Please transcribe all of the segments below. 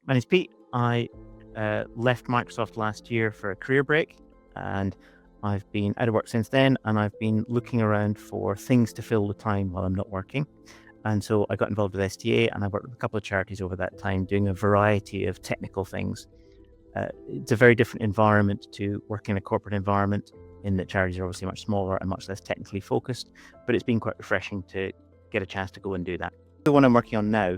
My name's Pete. I left Microsoft last year for a career break, and I've been out of work since then, and I've been looking around for things to fill the time while I'm not working. And so I got involved with STA, and I worked with a couple of charities over that time doing a variety of technical things. It's a very different environment to work in a corporate environment, in that charities are obviously much smaller and much less technically focused, but it's been quite refreshing to get a chance to go and do that. The one I'm working on now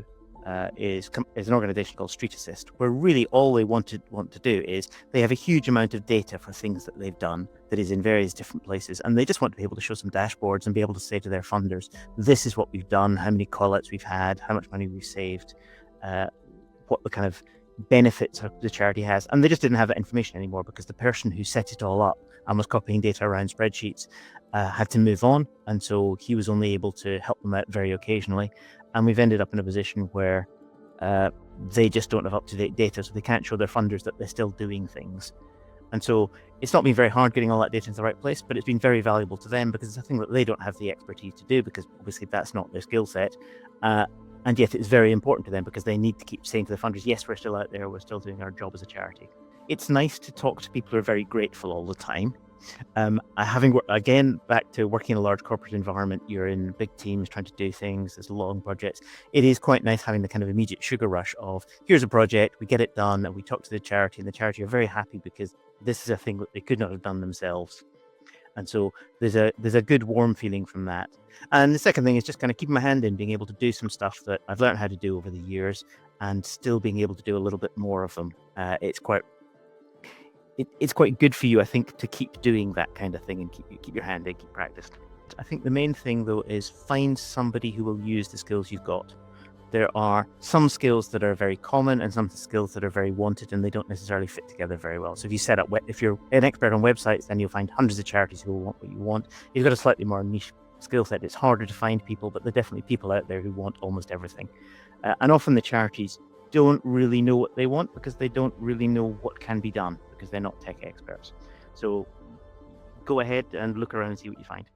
is an organization called Street Assist, where really all they want to do is they have a huge amount of data for things that they've done that is in various different places, and they just want to be able to show some dashboards and be able to say to their funders, this is what we've done, how many call-outs we've had, how much money we've saved, what the kind of benefits the charity has. And they just didn't have that information anymore because the person who set it all up and was copying data around spreadsheets had to move on, and so he was only able to help them out very occasionally. And we've ended up in a position where they just don't have up-to-date data, so they can't show their funders that they're still doing things. And so it's not been very hard getting all that data into the right place, but it's been very valuable to them because it's a thing that they don't have the expertise to do, because obviously that's not their skill set. And yet it's very important to them because they need to keep saying to the funders, yes, we're still out there, we're still doing our job as a charity. It's nice to talk to people who are very grateful all the time. Having again, back to working in a large corporate environment, you're in big teams trying to do things, there's long projects. It is quite nice having the kind of immediate sugar rush of, here's a project, we get it done, and we talk to the charity, and the charity are very happy because this is a thing that they could not have done themselves. And so there's a good warm feeling from that. And the second thing is just kind of keeping my hand in, being able to do some stuff that I've learned how to do over the years, and still being able to do a little bit more of them. It's quite good for you, I think, to keep doing that kind of thing and keep your hand in, keep practiced. I think the main thing, though, is find somebody who will use the skills you've got. There are some skills that are very common and some skills that are very wanted, and they don't necessarily fit together very well. So if you're an expert on websites, then you'll find hundreds of charities who will want what you want. If you've got a slightly more niche skill set, it's harder to find people, but there are definitely people out there who want almost everything. And often the charities don't really know what they want because they don't really know what can be done because they're not tech experts. So go ahead and look around and see what you find.